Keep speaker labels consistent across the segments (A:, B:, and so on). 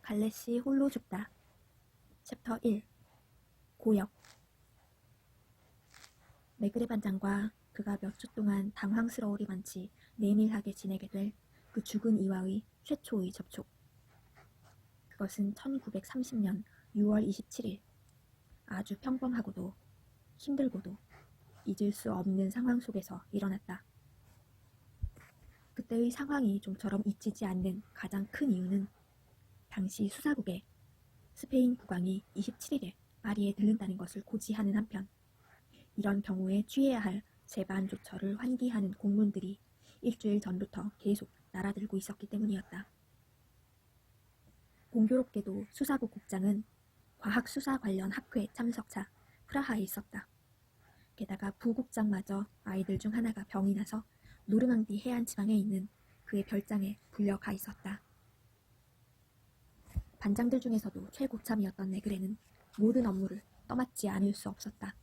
A: 갈래시 홀로 죽다. 챕터 1. 고역. 메그레 반장과 그가 몇 주 동안 당황스러우리만치 내밀하게 지내게 될 그 죽은 이와의 최초의 접촉. 그것은 1930년 6월 27일 아주 평범하고도 힘들고도 잊을 수 없는 상황 속에서 일어났다. 그때의 상황이 좀처럼 잊히지 않는 가장 큰 이유는 당시 수사국에 스페인 국왕이 27일에 파리에 들른다는 것을 고지하는 한편 이런 경우에 취해야 할 재반 조처를 환기하는 공문들이 일주일 전부터 계속 날아들고 있었기 때문이었다. 공교롭게도 수사국 국장은 과학수사 관련 학회 참석차 프라하에 있었다. 게다가 부국장마저 아이들 중 하나가 병이 나서 노르망디 해안 지방에 있는 그의 별장에 불려가 있었다. 반장들 중에서도 최고참이었던 네그레는 모든 업무를 떠맡지 않을 수 없었다.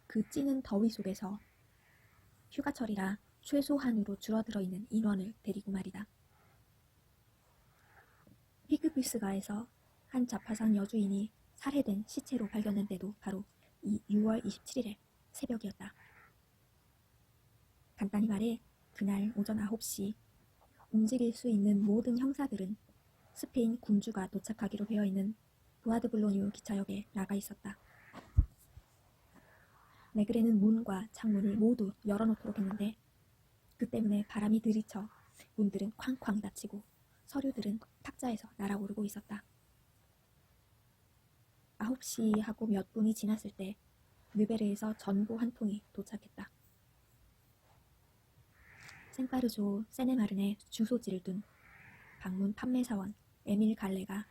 A: 그 찌는 더위 속에서 휴가철이라 최소한으로 줄어들어 있는 인원을 데리고 말이다. 피크비스가에서 한 자파상 여주인이 살해된 시체로 발견된 때도 바로 이 6월 27일의 새벽이었다. 간단히 말해 그날 오전 9시 움직일 수 있는 모든 형사들은 스페인 군주가 도착하기로 되어있는 부아드블로뉴 기차역에 나가 있었다. 네그레는 문과 창문을 모두 열어놓도록 했는데 그 때문에 바람이 들이쳐 문들은 쾅쾅 닫히고 서류들은 탁자에서 날아오르고 있었다. 9시 하고 몇 분이 지났을 때 느베르에서 전보 한 통이 도착했다. 생파르조 세네마른에 주소지를 둔 방문 판매사원 에밀 갈레가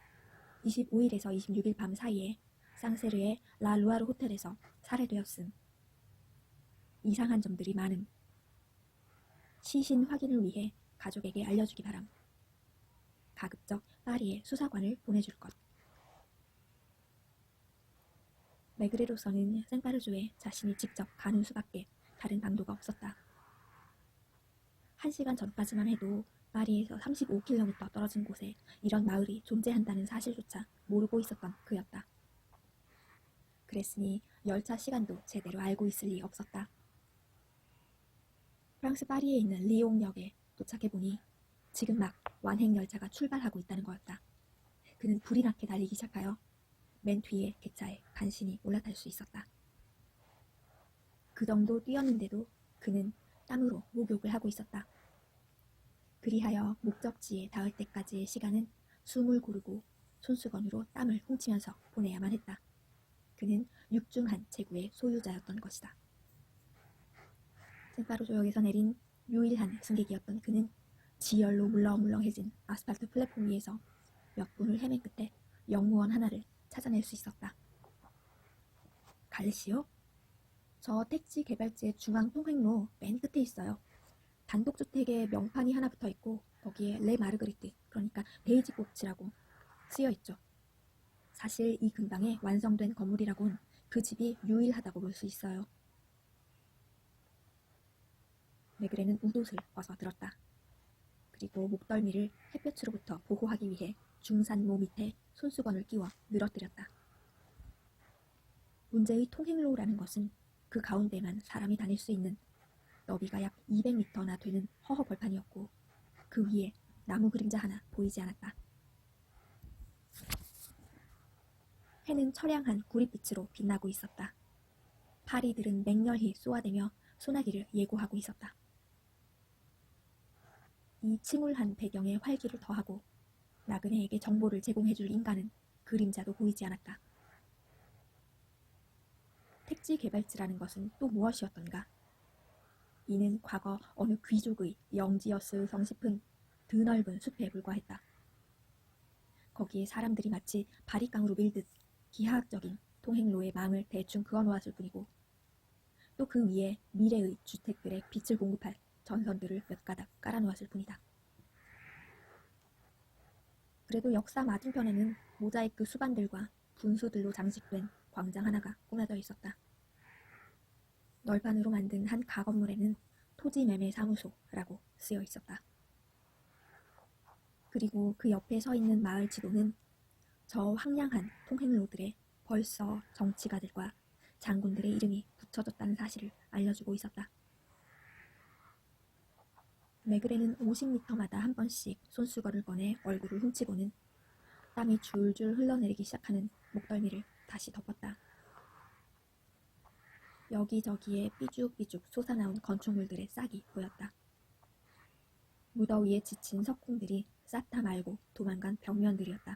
A: 25일에서 26일 밤 사이에 쌍세르의 라 루아르 호텔에서 살해되었음. 이상한 점들이 많음. 시신 확인을 위해 가족에게 알려주기 바람. 가급적 파리에 수사관을 보내줄 것. 메그레로서는 생파르조에 자신이 직접 가는 수밖에 다른 방도가 없었다. 1시간 전까지만 해도 파리에서 35km 떨어진 곳에 이런 마을이 존재한다는 사실조차 모르고 있었던 그였다. 그랬으니 열차 시간도 제대로 알고 있을 리 없었다. 프랑스 파리에 있는 리옹역에 도착해보니 지금 막 완행열차가 출발하고 있다는 거였다. 그는 불이 나게 달리기 시작하여 맨 뒤에 객차에 간신히 올라탈 수 있었다. 그 정도 뛰었는데도 그는 땀으로 목욕을 하고 있었다. 그리하여 목적지에 닿을 때까지의 시간은 숨을 고르고 손수건으로 땀을 훔치면서 보내야만 했다. 그는 육중한 체구의 소유자였던 것이다. 생파르조역에서 내린 유일한 승객이었던 그는 지열로 물렁물렁해진 아스팔트 플랫폼 위에서 몇 분을 헤맨 끝에 영무원 하나를 찾아낼 수 있었다. 갈래시요? 저 택지 개발지의 중앙 통행로 맨 끝에 있어요. 단독주택에 명판이 하나 붙어 있고 거기에 레 마르그리트, 그러니까 데이지 꽃이라고 쓰여 있죠. 사실 이 근방에 완성된 건물이라곤 그 집이 유일하다고 볼 수 있어요. 메그레는 웃옷을 벗어 들었다. 그리고 목덜미를 햇볕으로부터 보호하기 위해 중산모 밑에 손수건을 끼워 늘어뜨렸다. 문제의 통행로라는 것은 그 가운데만 사람이 다닐 수 있는 너비가 약 200m나 되는 허허 벌판이었고 그 위에 나무 그림자 하나 보이지 않았다. 해는 처량한 구릿빛으로 빛나고 있었다. 파리들은 맹렬히 쏘아대며 소나기를 예고하고 있었다. 이 침울한 배경에 활기를 더하고 나그네에게 정보를 제공해줄 인간은 그림자도 보이지 않았다. 택지 개발지라는 것은 또 무엇이었던가? 이는 과거 어느 귀족의 영지였을 성싶은 드넓은 숲에 불과했다. 거기에 사람들이 마치 바리깡으로 밀듯 기하학적인 통행로의 망을 대충 그어놓았을 뿐이고 또 그 위에 미래의 주택들의 빛을 공급할 전선들을 몇 가닥 깔아놓았을 뿐이다. 그래도 역사 맞은편에는 모자이크 수반들과 분수들로 장식된 광장 하나가 꾸며져 있었다. 널판으로 만든 한 가건물에는 토지매매사무소라고 쓰여 있었다. 그리고 그 옆에 서 있는 마을 지도는 저 황량한 통행로들에 벌써 정치가들과 장군들의 이름이 붙여졌다는 사실을 알려주고 있었다. 메그레는 50m마다 한 번씩 손수건을 꺼내 얼굴을 훔치고는 땀이 줄줄 흘러내리기 시작하는 목덜미를 다시 덮었다. 여기저기에 삐죽삐죽 솟아나온 건축물들의 싹이 보였다. 무더위에 지친 석궁들이 쌓다 말고 도망간 벽면들이었다.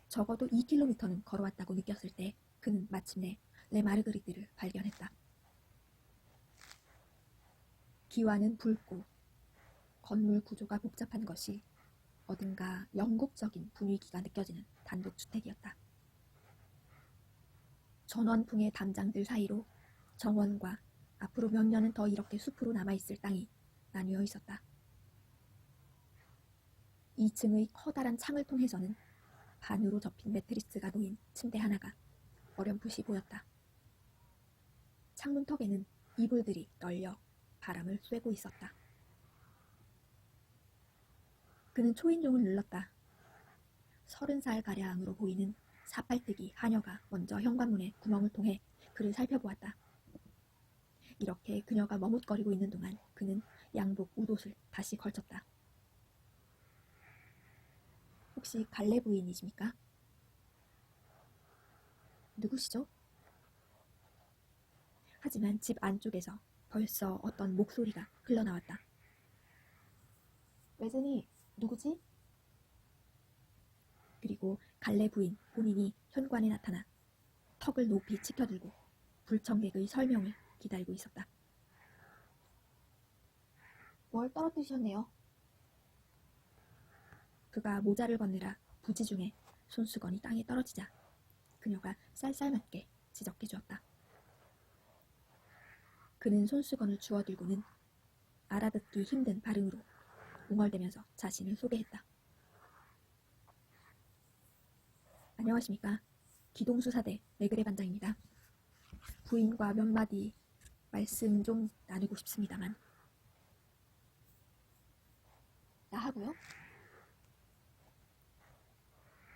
A: 적어도 2km는 걸어왔다고 느꼈을 때 그는 마침내 레마르그리트를 발견했다. 기와는 붉고 건물 구조가 복잡한 것이 어딘가 영국적인 분위기가 느껴지는 단독주택이었다. 전원풍의 담장들 사이로 정원과 앞으로 몇 년은 더 이렇게 숲으로 남아있을 땅이 나뉘어 있었다. 2층의 커다란 창을 통해서는 반으로 접힌 매트리스가 놓인 침대 하나가 어렴풋이 보였다. 창문턱에는 이불들이 널려 바람을 쐬고 있었다. 그는 초인종을 눌렀다. 30살가량으로 보이는 사팔뜨기 하녀가 먼저 현관문의 구멍을 통해 그를 살펴보았다. 이렇게 그녀가 머뭇거리고 있는 동안 그는 양복 웃옷을 다시 걸쳤다. 혹시 갈래 부인이십니까? 누구시죠? 하지만 집 안쪽에서 벌써 어떤 목소리가 흘러나왔다. 웨즈니, 누구지? 그리고 갈래 부인 본인이 현관에 나타나 턱을 높이 치켜들고 불청객의 설명을 기다리고 있었다. 뭘 떨어뜨리셨네요? 그가 모자를 벗느라 부지 중에 손수건이 땅에 떨어지자 그녀가 쌀쌀맞게 지적해 주었다. 그는 손수건을 주워들고는 알아듣기 힘든 발음으로 웅얼대면서 자신을 소개했다. 안녕하십니까. 기동수사대 메그레 반장입니다. 부인과 몇 마디 말씀 좀 나누고 싶습니다만. 나하고요?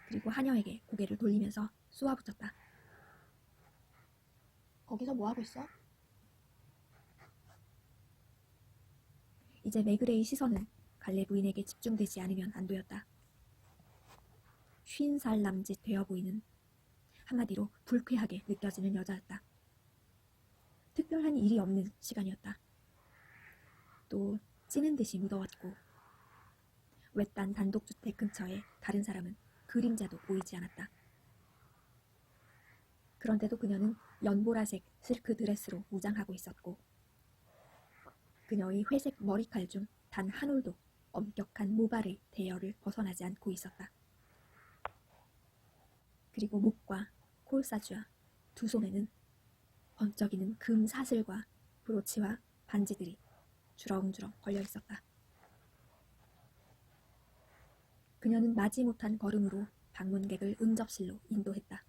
A: 그리고 하녀에게 고개를 돌리면서 쏘아붙였다. 거기서 뭐하고 있어? 이제 메그레의 시선은 갈래 부인에게 집중되지 않으면 안 되었다. 50살 남짓 되어 보이는, 한마디로 불쾌하게 느껴지는 여자였다. 특별한 일이 없는 시간이었다. 또 찌는 듯이 무더웠고 외딴 단독주택 근처에 다른 사람은 그림자도 보이지 않았다. 그런데도 그녀는 연보라색 실크 드레스로 무장하고 있었고 그녀의 회색 머리칼 중 단 한 올도 엄격한 모발의 대열을 벗어나지 않고 있었다. 그리고 목과 콜사주와 두 손에는 번쩍이는 금 사슬과 브로치와 반지들이 주렁주렁 걸려 있었다. 그녀는 마지못한 걸음으로 방문객을 응접실로 인도했다.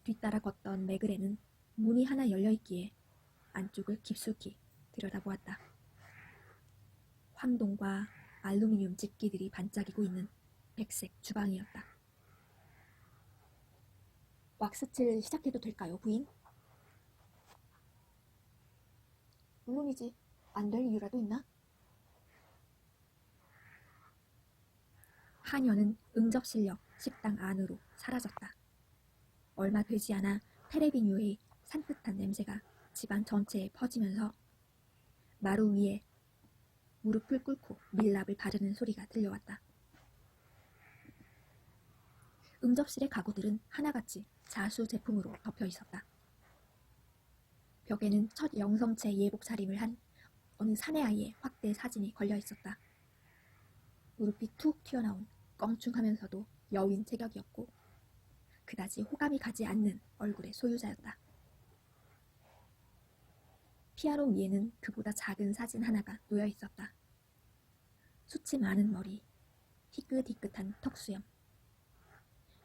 A: 뒤따라 걷던 메그레는 문이 하나 열려있기에 안쪽을 깊숙이 들여다보았다. 황동과 알루미늄 집기들이 반짝이고 있는 백색 주방이었다. 왁스칠 시작해도 될까요, 부인? 물론이지. 안 될 이유라도 있나? 하녀는 응접실역 식당 안으로 사라졌다. 얼마 되지 않아 테레비뉴의 산뜻한 냄새가 집안 전체에 퍼지면서 마루 위에 무릎을 꿇고 밀랍을 바르는 소리가 들려왔다. 응접실의 가구들은 하나같이 자수 제품으로 덮여 있었다. 벽에는 첫 영성체 예복 차림을 한 어느 사내 아이의 확대 사진이 걸려 있었다. 무릎이 툭 튀어나온 껑충하면서도 여윈 체격이었고 그다지 호감이 가지 않는 얼굴의 소유자였다. 피아노 위에는 그보다 작은 사진 하나가 놓여 있었다. 숱이 많은 머리, 희끗희끗한 턱수염,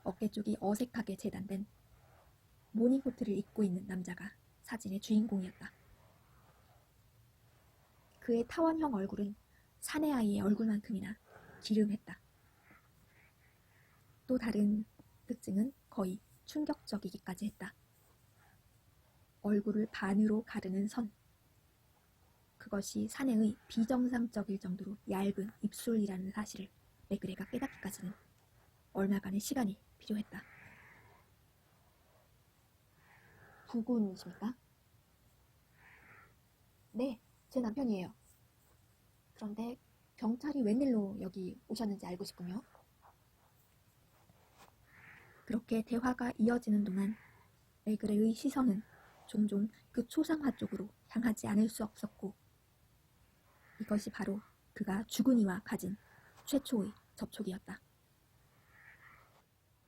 A: 어깨 쪽이 어색하게 재단된 모닝코트를 입고 있는 남자가 사진의 주인공이었다. 그의 타원형 얼굴은 사내 아이의 얼굴만큼이나 기름했다. 또 다른 특징은 거의 충격적이기까지 했다. 얼굴을 반으로 가르는 선. 그것이 사내의 비정상적일 정도로 얇은 입술이라는 사실을 레그레가 깨닫기까지는 얼마간의 시간이 필요했다. 부군이십니까? 네, 제 남편이에요. 그런데 경찰이 웬일로 여기 오셨는지 알고 싶군요. 그렇게 대화가 이어지는 동안 레그레의 시선은 종종 그 초상화 쪽으로 향하지 않을 수 없었고, 이것이 바로 그가 주근이와 가진 최초의 접촉이었다.